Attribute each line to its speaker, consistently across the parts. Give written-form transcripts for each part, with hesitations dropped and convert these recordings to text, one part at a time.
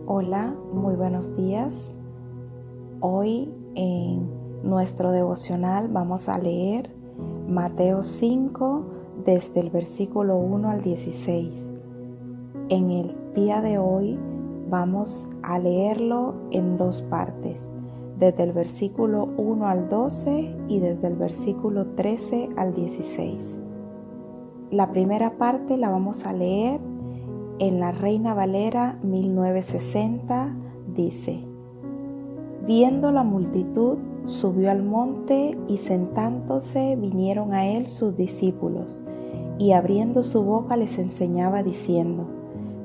Speaker 1: Hola, muy buenos días. Hoy en nuestro devocional vamos a leer Mateo 5 desde el versículo 1 al 16. En el día de hoy vamos a leerlo en dos partes, desde el versículo 1 al 12 y desde el versículo 13 al 16. La primera parte la vamos a leer en la Reina Valera 1960. Dice: Viendo la multitud, subió al monte y sentándose vinieron a él sus discípulos, y abriendo su boca les enseñaba diciendo: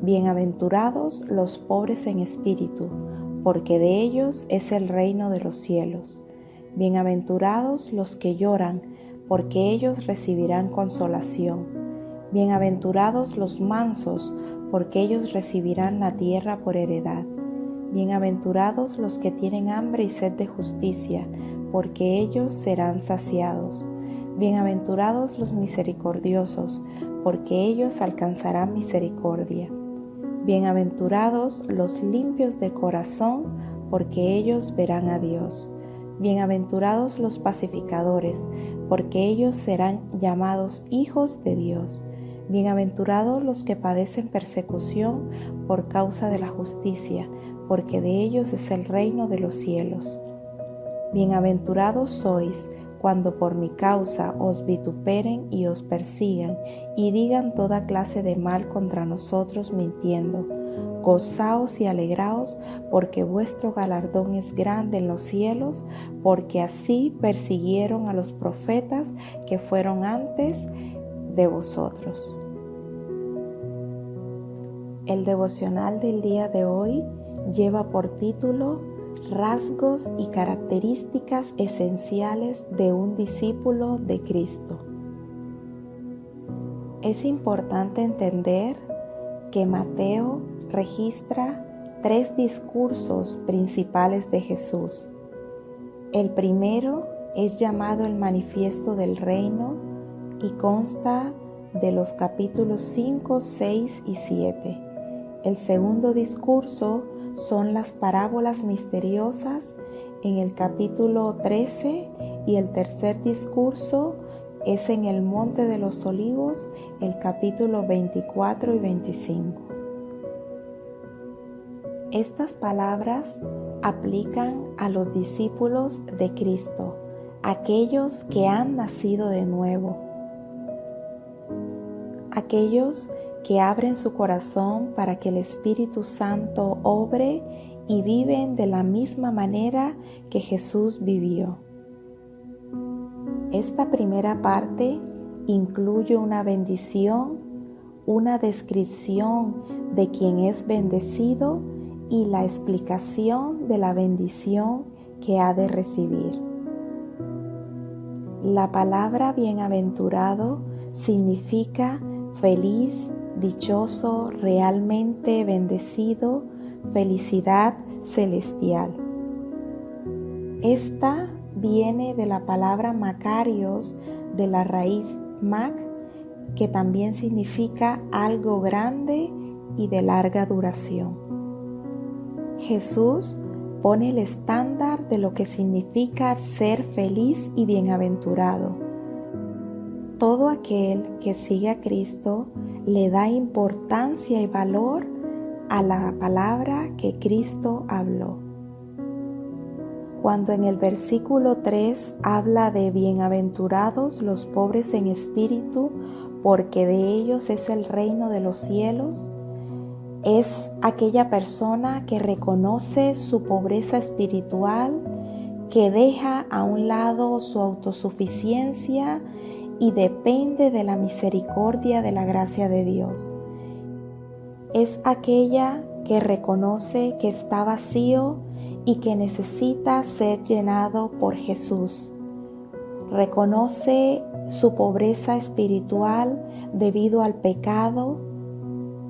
Speaker 1: Bienaventurados los pobres en espíritu, porque de ellos es el reino de los cielos. Bienaventurados los que lloran, porque ellos recibirán consolación. Bienaventurados los mansos, porque ellos recibirán la tierra por heredad. Bienaventurados los que tienen hambre y sed de justicia, porque ellos serán saciados. Bienaventurados los misericordiosos, porque ellos alcanzarán misericordia. Bienaventurados los limpios de corazón, porque ellos verán a Dios. Bienaventurados los pacificadores, porque ellos serán llamados hijos de Dios. Bienaventurados los que padecen persecución por causa de la justicia, porque de ellos es el reino de los cielos. Bienaventurados sois cuando por mi causa os vituperen y os persigan, y digan toda clase de mal contra nosotros mintiendo. Gozaos y alegraos, porque vuestro galardón es grande en los cielos, porque así persiguieron a los profetas que fueron antes de vosotros. El devocional del día de hoy lleva por título Rasgos y características esenciales de un discípulo de Cristo. Es importante entender que Mateo registra 3 discursos principales de Jesús. El primero es llamado el Manifiesto del Reino y consta de los capítulos 5, 6 y 7. El segundo discurso son las parábolas misteriosas en el capítulo 13 y el tercer discurso es en el Monte de los Olivos, el capítulo 24 y 25. Estas palabras aplican a los discípulos de Cristo, aquellos que han nacido de nuevo, aquellos que abren su corazón para que el Espíritu Santo obre y viven de la misma manera que Jesús vivió. Esta primera parte incluye una bendición, una descripción de quien es bendecido y la explicación de la bendición que ha de recibir. La palabra bienaventurado significa feliz, dichoso, realmente bendecido, felicidad celestial. Esta viene de la palabra Macarios, de la raíz Mac, que también significa algo grande y de larga duración. Jesús pone el estándar de lo que significa ser feliz y bienaventurado. Todo aquel que sigue a Cristo le da importancia y valor a la palabra que Cristo habló. Cuando en el versículo 3 habla de bienaventurados los pobres en espíritu, porque de ellos es el reino de los cielos, es aquella persona que reconoce su pobreza espiritual, que deja a un lado su autosuficiencia y depende de la misericordia de la gracia de Dios. Es aquella que reconoce que está vacío y que necesita ser llenado por Jesús. Reconoce su pobreza espiritual debido al pecado.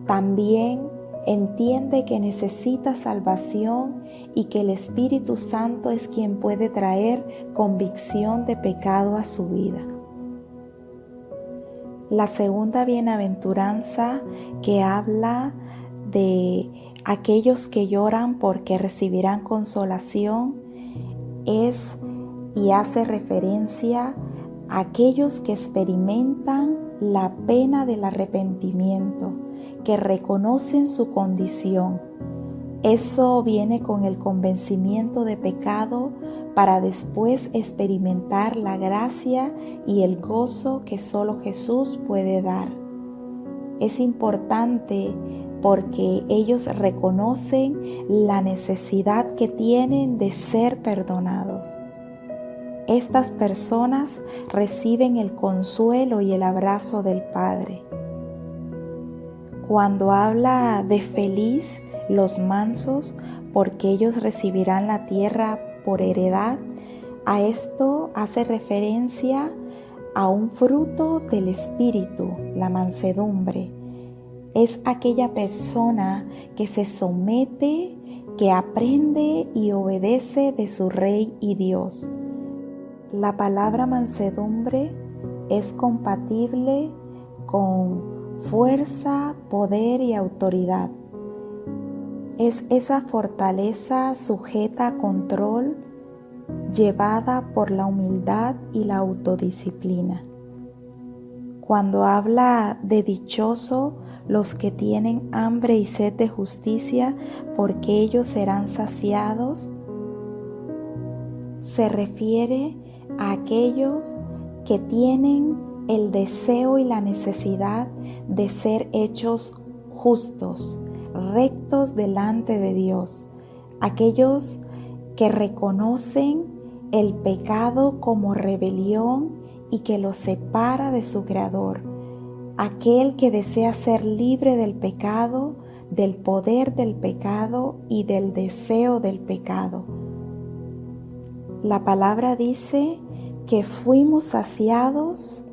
Speaker 1: También entiende que necesita salvación y que el Espíritu Santo es quien puede traer convicción de pecado a su vida. La segunda bienaventuranza que habla de aquellos que lloran porque recibirán consolación es y hace referencia a aquellos que experimentan la pena del arrepentimiento, que reconocen su condición. Eso viene con el convencimiento de pecado para después experimentar la gracia y el gozo que solo Jesús puede dar. Es importante porque ellos reconocen la necesidad que tienen de ser perdonados. Estas personas reciben el consuelo y el abrazo del Padre. Cuando habla de feliz los mansos, porque ellos recibirán la tierra por heredad, a esto hace referencia a un fruto del Espíritu, la mansedumbre. Es aquella persona que se somete, que aprende y obedece de su Rey y Dios. La palabra mansedumbre es compatible con fuerza, poder y autoridad. Es esa fortaleza sujeta a control, llevada por la humildad y la autodisciplina. Cuando habla de dichoso los que tienen hambre y sed de justicia, porque ellos serán saciados, se refiere a aquellos que tienen el deseo y la necesidad de ser hechos justos, rectos delante de Dios, aquellos que reconocen el pecado como rebelión y que los separa de su Creador, aquel que desea ser libre del pecado, del poder del pecado y del deseo del pecado. La palabra dice que fuimos saciados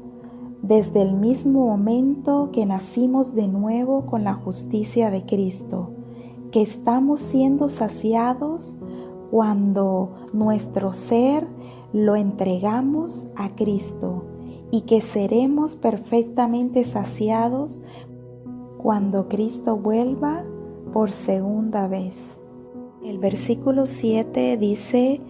Speaker 1: desde el mismo momento que nacimos de nuevo con la justicia de Cristo, que estamos siendo saciados cuando nuestro ser lo entregamos a Cristo y que seremos perfectamente saciados cuando Cristo vuelva por segunda vez. El versículo 7 dice: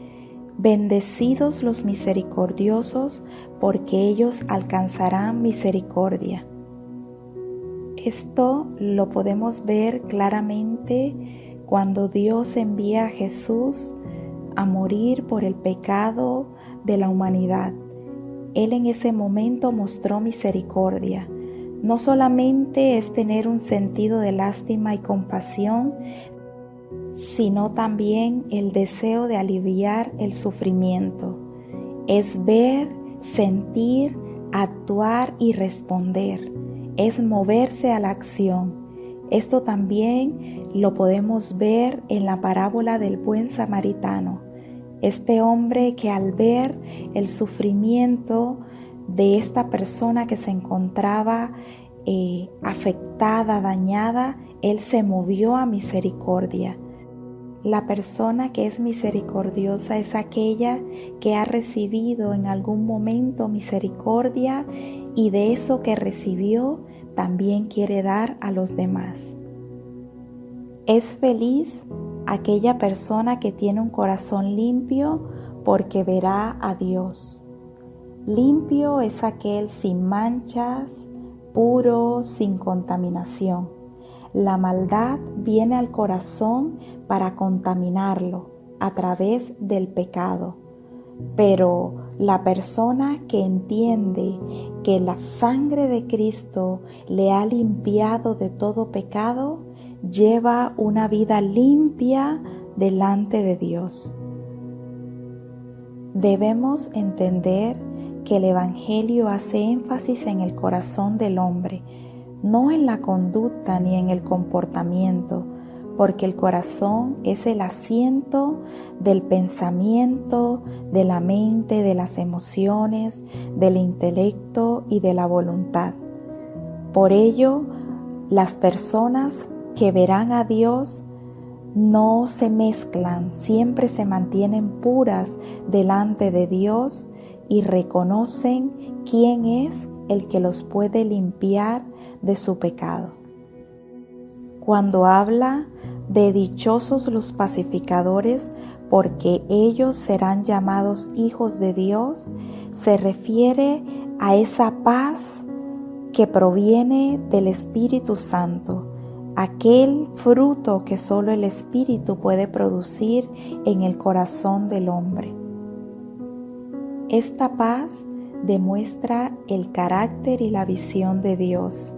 Speaker 1: bendecidos los misericordiosos, porque ellos alcanzarán misericordia. Esto lo podemos ver claramente cuando Dios envía a Jesús a morir por el pecado de la humanidad. Él en ese momento mostró misericordia. No solamente es tener un sentido de lástima y compasión, sino también el deseo de aliviar el sufrimiento. Es ver, sentir, actuar y responder. Es moverse a la acción. Esto también lo podemos ver en la parábola del buen samaritano. Este hombre que al ver el sufrimiento de esta persona que se encontraba afectada, dañada, él se movió a misericordia. La persona que es misericordiosa es aquella que ha recibido en algún momento misericordia y de eso que recibió también quiere dar a los demás. Es feliz aquella persona que tiene un corazón limpio porque verá a Dios. Limpio es aquel sin manchas, puro, sin contaminación. La maldad viene al corazón para contaminarlo a través del pecado. Pero la persona que entiende que la sangre de Cristo le ha limpiado de todo pecado, lleva una vida limpia delante de Dios. Debemos entender que el Evangelio hace énfasis en el corazón del hombre, no en la conducta ni en el comportamiento, porque el corazón es el asiento del pensamiento, de la mente, de las emociones, del intelecto y de la voluntad. Por ello, las personas que verán a Dios no se mezclan, siempre se mantienen puras delante de Dios y reconocen quién es el que los puede limpiar de su pecado. Cuando habla de dichosos los pacificadores, porque ellos serán llamados hijos de Dios, se refiere a esa paz que proviene del Espíritu Santo, aquel fruto que solo el Espíritu puede producir en el corazón del hombre. Esta paz demuestra el carácter y la visión de Dios.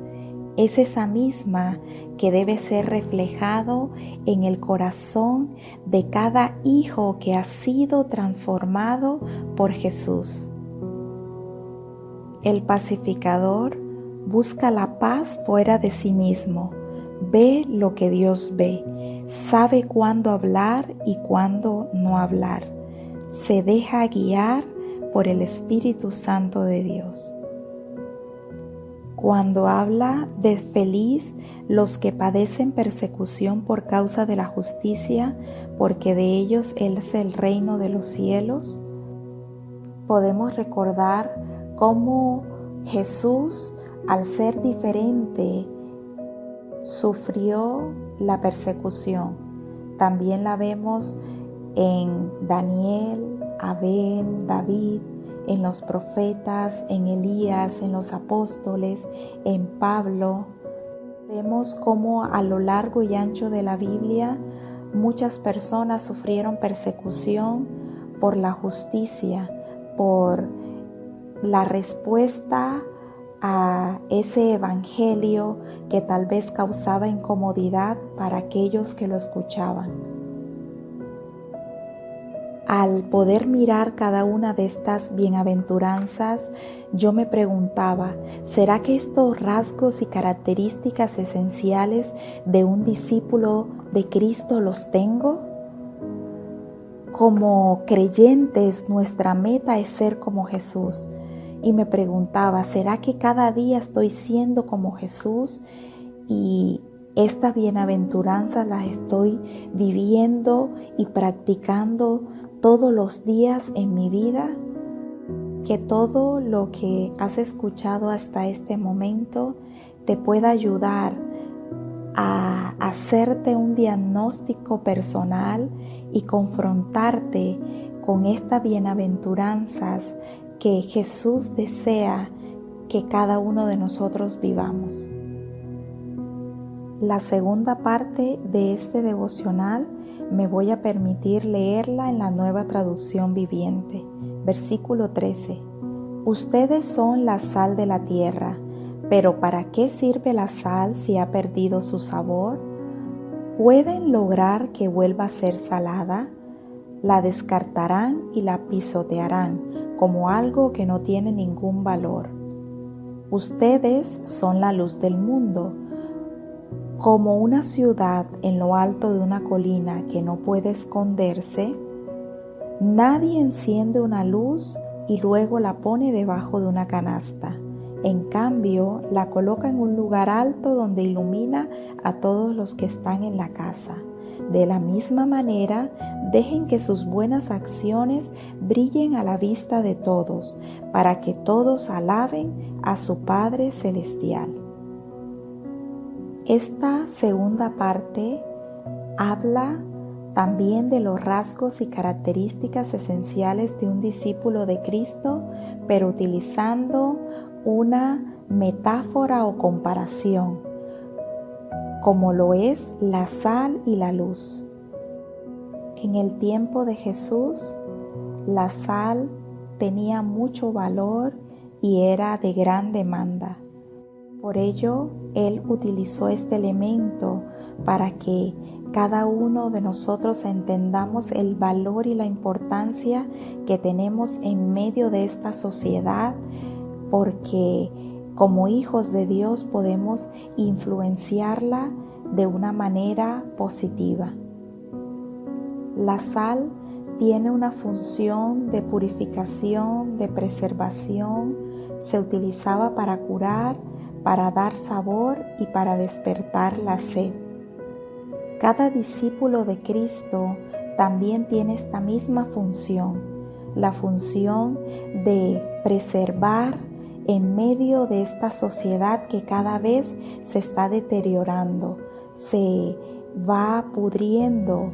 Speaker 1: Es esa misma que debe ser reflejado en el corazón de cada hijo que ha sido transformado por Jesús. El pacificador busca la paz fuera de sí mismo, ve lo que Dios ve, sabe cuándo hablar y cuándo no hablar, se deja guiar por el Espíritu Santo de Dios. Cuando habla de feliz los que padecen persecución por causa de la justicia, porque de ellos es el reino de los cielos, podemos recordar cómo Jesús, al ser diferente, sufrió la persecución. También la vemos en Daniel, Abel, David, en los profetas, en Elías, en los apóstoles, en Pablo. Vemos cómo a lo largo y ancho de la Biblia muchas personas sufrieron persecución por la justicia, por la respuesta a ese evangelio que tal vez causaba incomodidad para aquellos que lo escuchaban. Al poder mirar cada una de estas bienaventuranzas, yo me preguntaba, ¿será que estos rasgos y características esenciales de un discípulo de Cristo los tengo? Como creyentes, nuestra meta es ser como Jesús. Y me preguntaba, ¿será que cada día estoy siendo como Jesús? Y estas bienaventuranzas las estoy viviendo y practicando todos los días en mi vida. Que todo lo que has escuchado hasta este momento te pueda ayudar a hacerte un diagnóstico personal y confrontarte con estas bienaventuranzas que Jesús desea que cada uno de nosotros vivamos. La segunda parte de este devocional me voy a permitir leerla en la Nueva Traducción Viviente. Versículo 13. Ustedes son la sal de la tierra, pero ¿para qué sirve la sal si ha perdido su sabor? ¿Pueden lograr que vuelva a ser salada? La descartarán y la pisotearán como algo que no tiene ningún valor. Ustedes son la luz del mundo. Como una ciudad en lo alto de una colina que no puede esconderse, nadie enciende una luz y luego la pone debajo de una canasta. En cambio, la coloca en un lugar alto donde ilumina a todos los que están en la casa. De la misma manera, dejen que sus buenas acciones brillen a la vista de todos, para que todos alaben a su Padre Celestial. Esta segunda parte habla también de los rasgos y características esenciales de un discípulo de Cristo, pero utilizando una metáfora o comparación, como lo es la sal y la luz. En el tiempo de Jesús, la sal tenía mucho valor y era de gran demanda. Por ello, Él utilizó este elemento para que cada uno de nosotros entendamos el valor y la importancia que tenemos en medio de esta sociedad, porque como hijos de Dios podemos influenciarla de una manera positiva. La sal tiene una función de purificación, de preservación, se utilizaba para curar, para dar sabor y para despertar la sed. Cada discípulo de Cristo también tiene esta misma función, la función de preservar en medio de esta sociedad que cada vez se está deteriorando. se va pudriendo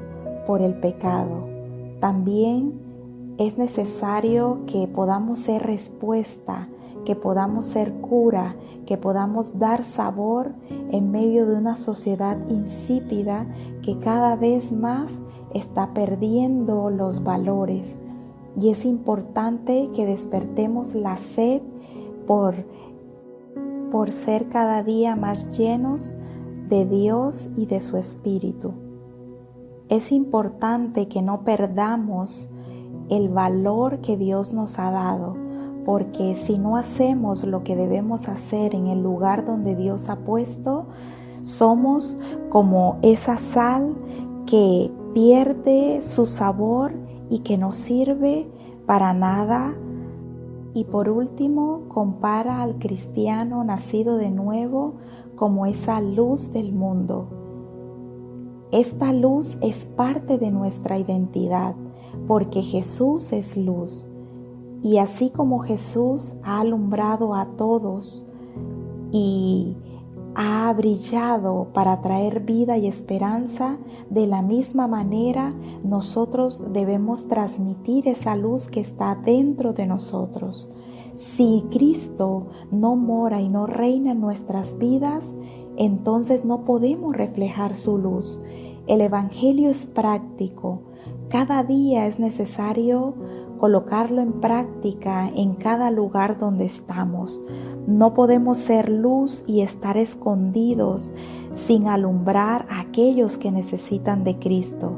Speaker 1: por el pecado. También es necesario que podamos ser respuesta, que podamos ser cura, que podamos dar sabor en medio de una sociedad insípida que cada vez más está perdiendo los valores. Y es importante que despertemos la sed por ser cada día más llenos de Dios y de su Espíritu. Es importante que no perdamos el valor que Dios nos ha dado, porque si no hacemos lo que debemos hacer en el lugar donde Dios ha puesto, somos como esa sal que pierde su sabor y que no sirve para nada. Y por último, compara al cristiano nacido de nuevo como esa luz del mundo. Esta luz es parte de nuestra identidad, porque Jesús es luz. Y así como Jesús ha alumbrado a todos y ha brillado para traer vida y esperanza, de la misma manera nosotros debemos transmitir esa luz que está dentro de nosotros. Si Cristo no mora y no reina en nuestras vidas, entonces no podemos reflejar su luz. El Evangelio es práctico. Cada día es necesario colocarlo en práctica en cada lugar donde estamos. No podemos ser luz y estar escondidos sin alumbrar a aquellos que necesitan de Cristo.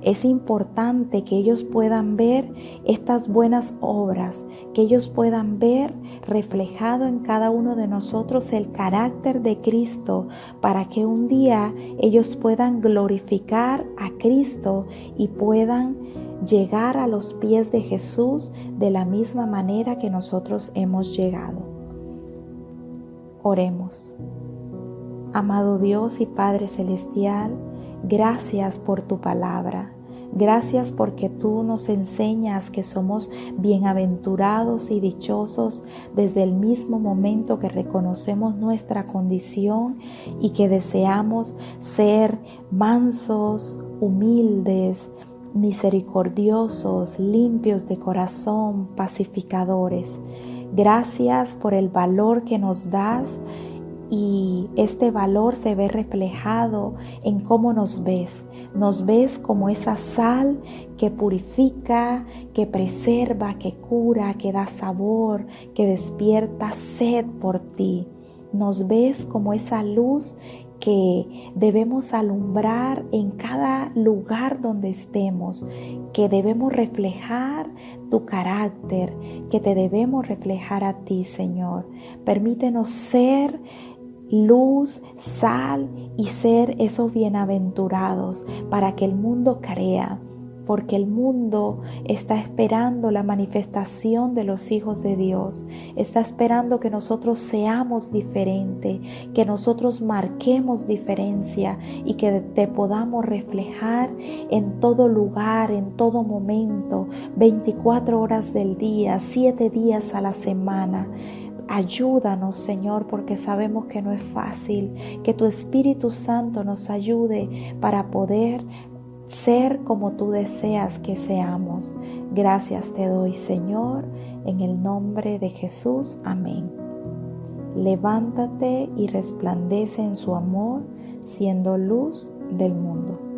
Speaker 1: Es importante que ellos puedan ver estas buenas obras, que ellos puedan ver reflejado en cada uno de nosotros el carácter de Cristo, para que un día ellos puedan glorificar a Cristo y puedan llegar a los pies de Jesús de la misma manera que nosotros hemos llegado. Oremos. Amado Dios y Padre Celestial, gracias por tu palabra. Gracias porque tú nos enseñas que somos bienaventurados y dichosos desde el mismo momento que reconocemos nuestra condición y que deseamos ser mansos, humildes, misericordiosos, limpios de corazón, pacificadores. Gracias por el valor que nos das, y este valor se ve reflejado en cómo nos ves. Nos ves como esa sal que purifica, que preserva, que cura, que da sabor, que despierta sed por ti. Nos ves como esa luz que debemos alumbrar en cada lugar donde estemos, que debemos reflejar tu carácter, que te debemos reflejar a ti, Señor. Permítenos ser luz, sal y ser esos bienaventurados para que el mundo crea, porque el mundo está esperando la manifestación de los hijos de Dios, está esperando que nosotros seamos diferentes, que nosotros marquemos diferencia y que te podamos reflejar en todo lugar, en todo momento, 24 horas del día, 7 días a la semana. Ayúdanos, Señor, porque sabemos que no es fácil, que tu Espíritu Santo nos ayude para poder ser como tú deseas que seamos. Gracias te doy, Señor, en el nombre de Jesús. Amén. Levántate y resplandece en su amor, siendo luz del mundo.